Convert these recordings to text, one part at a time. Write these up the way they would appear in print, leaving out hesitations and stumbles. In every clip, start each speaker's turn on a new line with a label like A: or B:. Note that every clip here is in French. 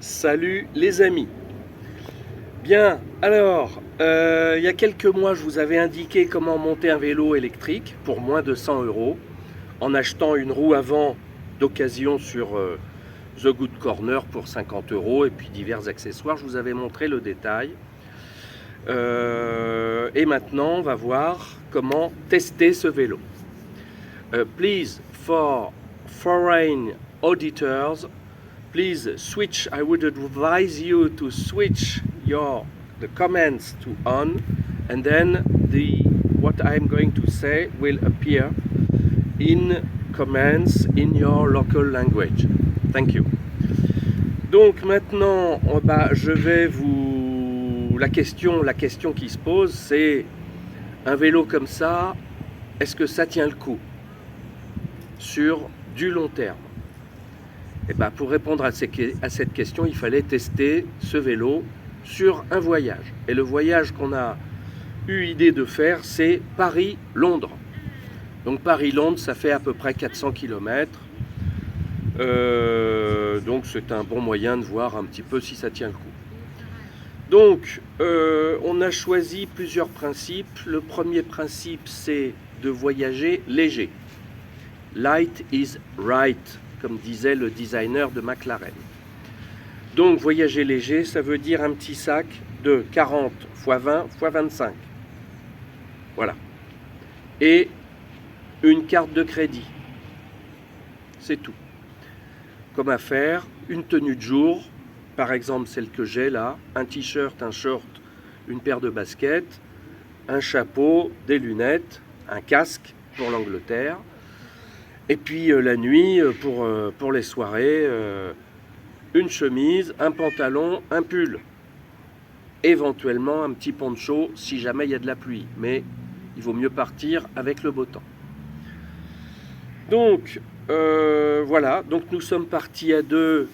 A: Salut les amis. Bien, alors, il y a quelques mois, je vous avais indiqué comment monter un vélo électrique pour moins de 100 euros en achetant une roue avant d'occasion sur The Good Corner pour 50 euros et puis divers accessoires. Je vous avais montré le détail. Et maintenant, on va voir comment tester ce vélo. Please, for foreign auditors, please switch. I would advise you to switch the comments to on, and then what I'm going to say will appear in comments in your local language. Thank you. Donc maintenant, je vais vous la question qui se pose, c'est un vélo comme ça, est-ce que ça tient le coup sur du long terme? Et pour répondre à cette question, il fallait tester ce vélo sur un voyage. Et le voyage qu'on a eu idée de faire, c'est Paris-Londres. Donc Paris-Londres, ça fait à peu près 400 km. Donc c'est un bon moyen de voir un petit peu si ça tient le coup. Donc on a choisi plusieurs principes. Le premier principe, c'est de voyager léger. Light is right, comme disait le designer de McLaren. Donc voyager léger, ça veut dire un petit sac de 40 x 20 x 25. Voilà. Et une carte de crédit. C'est tout. Comme affaire, une tenue de jour, par exemple celle que j'ai là, un t-shirt, un short, une paire de baskets, un chapeau, des lunettes, un casque pour l'Angleterre. Et puis la nuit, pour les soirées, une chemise, un pantalon, un pull. Éventuellement un petit poncho si jamais il y a de la pluie. Mais il vaut mieux partir avec le beau temps. Donc voilà, donc nous sommes partis à deux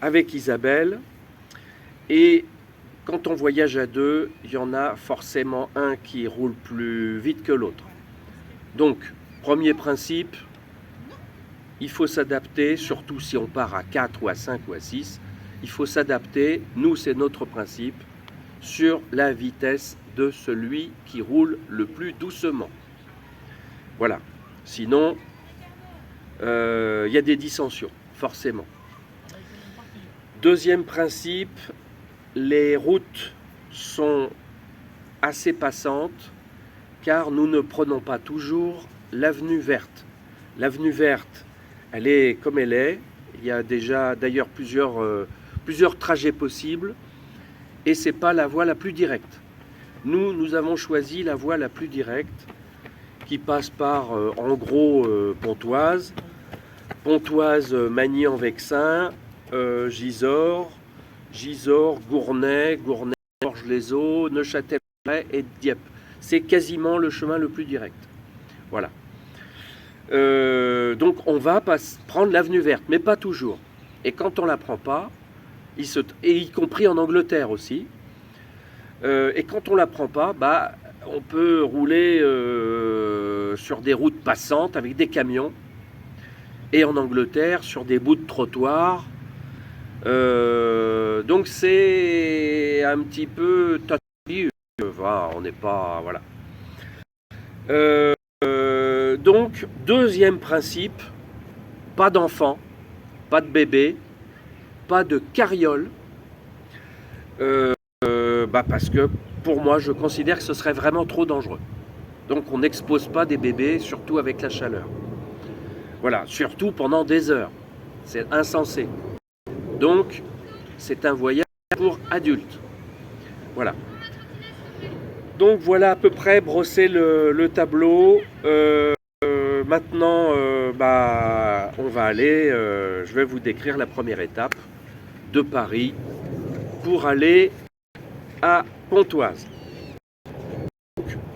A: avec Isabelle. Et quand on voyage à deux, il y en a forcément un qui roule plus vite que l'autre. Donc, premier principe, il faut s'adapter, surtout si on part à 4 ou à 5 ou à 6, il faut s'adapter, nous c'est notre principe, sur la vitesse de celui qui roule le plus doucement. Voilà, sinon, il y a des dissensions, forcément. Deuxième principe, les routes sont assez passantes, car nous ne prenons pas toujours l'avenue verte. L'avenue verte, elle est comme elle est. Il y a déjà d'ailleurs plusieurs trajets possibles. Et ce n'est pas la voie la plus directe. Nous avons choisi la voie la plus directe qui passe par, en gros, Pontoise, Magny-en-Vexin, Gisors, Gournay, Orge-les-Eaux, Neuchâtel et Dieppe. C'est quasiment le chemin le plus direct. Voilà. Donc on va prendre l'avenue verte, mais pas toujours. Et quand on la prend pas, et y compris en Angleterre aussi, et quand on la prend pas, on peut rouler sur des routes passantes avec des camions, et en Angleterre sur des bouts de trottoir. Donc c'est un petit peu touchy. On n'est pas, voilà. Donc, deuxième principe, pas d'enfants, pas de bébés, pas de carriole, parce que pour moi, je considère que ce serait vraiment trop dangereux. Donc, on n'expose pas des bébés, surtout avec la chaleur. Voilà, surtout pendant des heures. C'est insensé. Donc, c'est un voyage pour adultes. Voilà. Donc voilà à peu près brosser le tableau. Maintenant, on va aller, je vais vous décrire la première étape de Paris pour aller à Pontoise.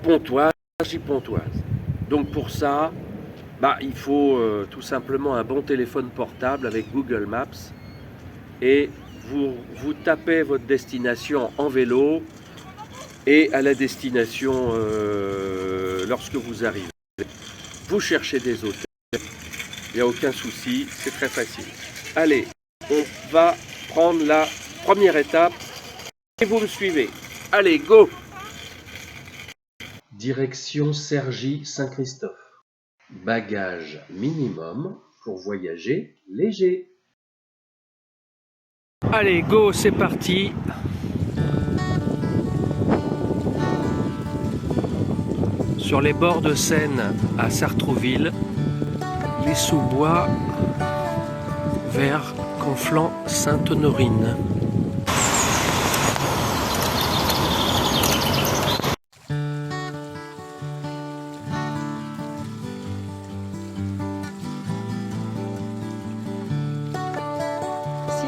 A: Pontoise. Donc pour ça, il faut tout simplement un bon téléphone portable avec Google Maps et vous tapez votre destination en vélo et à la destination lorsque vous arrivez. Vous cherchez des hôtels, il n'y a aucun souci, c'est très facile. Allez, on va prendre la première étape et vous me suivez. Allez, go! Direction Cergy-Saint-Christophe. Bagage minimum pour voyager léger. Allez, go, c'est parti! Sur les bords de Seine à Sartrouville, les sous-bois vers Conflans-Sainte-Honorine.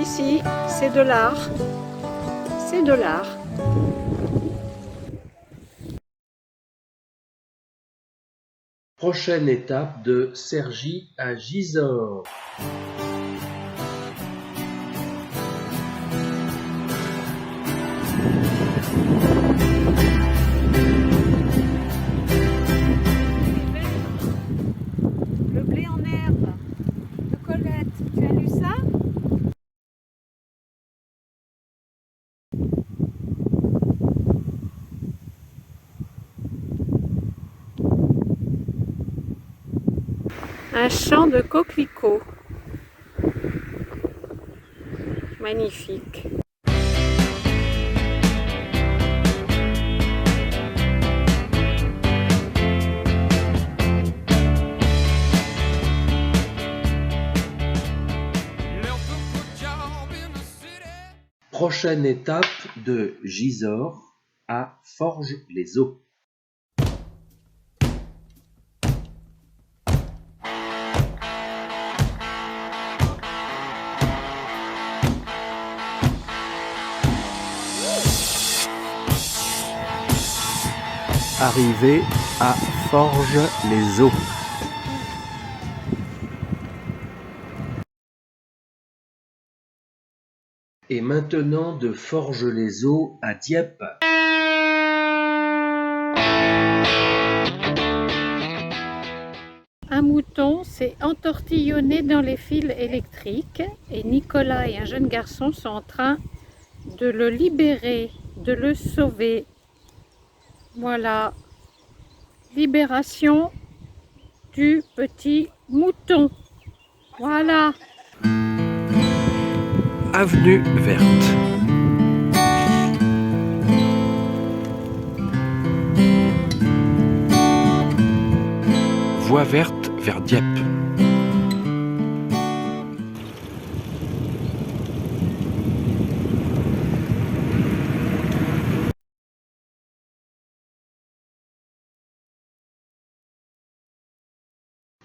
B: Si, c'est de l'art. C'est de l'art.
A: Prochaine étape de Cergy à Gisors.
B: Le blé en herbe de Colette, tu as lu ça? Un champ de coquelicots. Magnifique.
A: Prochaine étape de Gisors à Forges-les-Eaux. Arrivé à Forges-les-Eaux. Et maintenant de Forges-les-Eaux à Dieppe.
B: Un mouton s'est entortillonné dans les fils électriques et Nicolas et un jeune garçon sont en train de le libérer, de le sauver. Voilà, libération du petit mouton. Voilà.
A: Avenue verte. Voie verte vers Dieppe.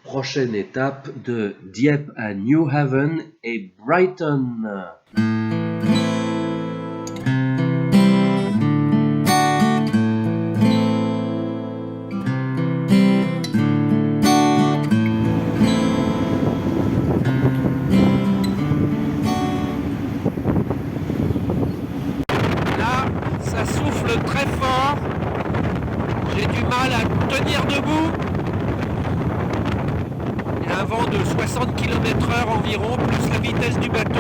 A: Prochaine étape de Dieppe à Newhaven et Brighton. Là, ça souffle très fort. J'ai du mal à tenir debout. Il y a un vent de 60 km/h environ, plus la vitesse du bateau.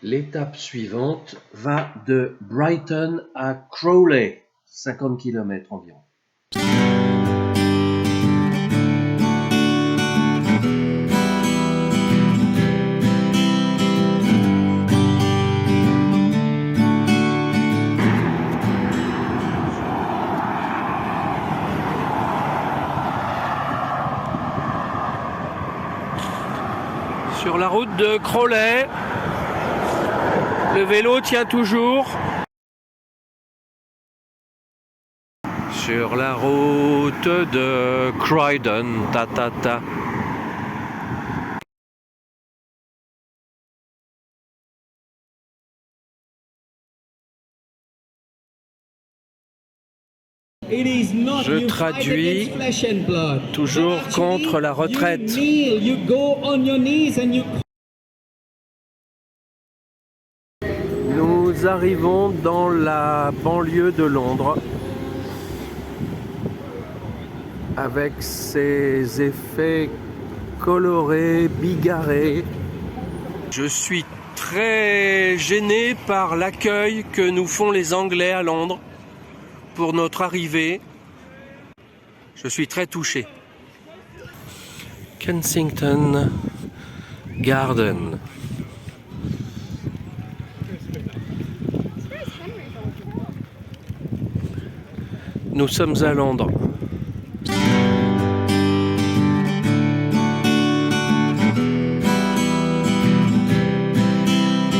A: L'étape suivante va de Brighton à Crawley, 50 km environ. Sur la route de Crawley, le vélo tient toujours. Sur la route de Croydon, ta ta ta. Je traduis toujours contre la retraite. Nous arrivons dans la banlieue de Londres avec ses effets colorés, bigarrés. Je suis très gêné par l'accueil que nous font les Anglais à Londres pour notre arrivée. Je suis très touché. Kensington Garden. Nous sommes à Londres.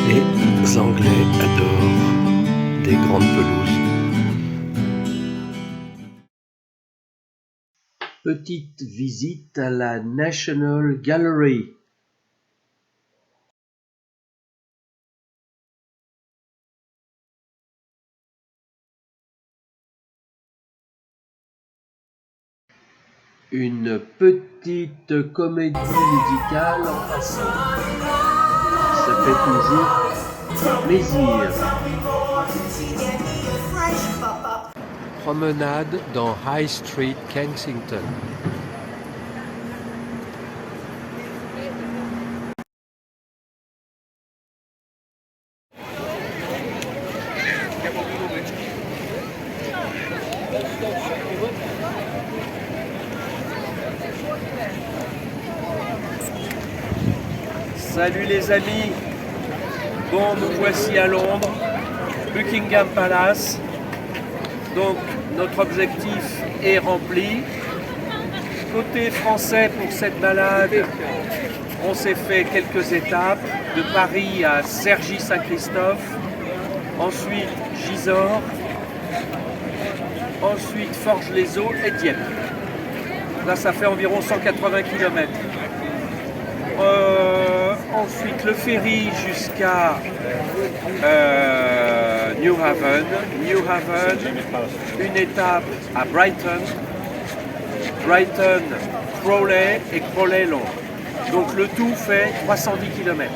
A: Les Anglais adorent des grandes pelouses. Petite visite à la National Gallery. Une petite comédie musicale en passant. Ça fait toujours plaisir. Promenade dans High Street, Kensington. Salut les amis, bon nous voici à Londres, Buckingham Palace, donc notre objectif est rempli. Côté français pour cette balade, on s'est fait quelques étapes, de Paris à Cergy-Saint-Christophe, ensuite Gisors, ensuite Forges-les-Eaux et Dieppe. Là ça fait environ 180 km. Ensuite le ferry jusqu'à New Haven, une étape à Brighton, Crawley et Crawley-Londres. Donc le tout fait 310 km.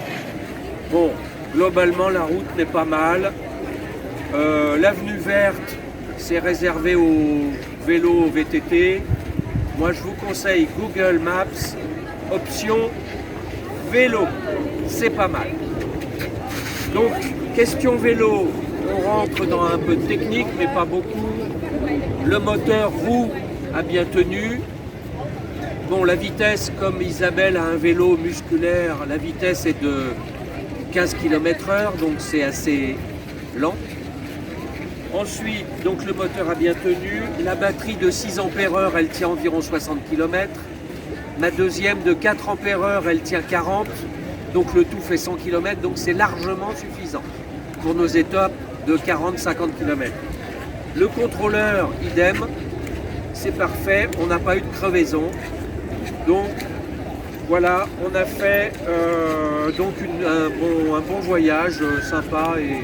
A: Bon, globalement la route n'est pas mal. L'avenue verte, c'est réservé aux vélos VTT. Moi je vous conseille Google Maps, option vélo, c'est pas mal. Donc, question vélo, on rentre dans un peu de technique, mais pas beaucoup. Le moteur roue a bien tenu. Bon, la vitesse, comme Isabelle a un vélo musculaire, la vitesse est de 15 km/h, donc c'est assez lent. Ensuite, donc le moteur a bien tenu. La batterie de 6 ampères-heure, elle tient environ 60 km. Ma deuxième de 4 ampères-heure, elle tient 40, donc le tout fait 100 km, donc c'est largement suffisant pour nos étapes de 40-50 km. Le contrôleur, idem, c'est parfait, on n'a pas eu de crevaison, donc voilà, on a fait donc un bon voyage sympa et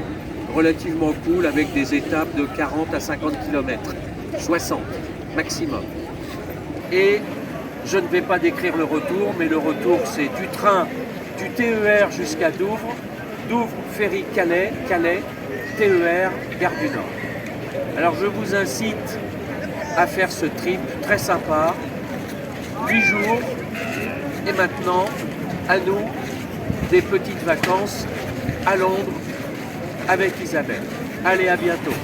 A: relativement cool avec des étapes de 40 à 50 km, 60 maximum. Et je ne vais pas décrire le retour, mais le retour c'est du train, du TER jusqu'à Douvres, Douvres, ferry Calais, Calais, TER, Gare du Nord. Alors je vous incite à faire ce trip très sympa, 8 jours, et maintenant, à nous, des petites vacances à Londres avec Isabelle. Allez, à bientôt.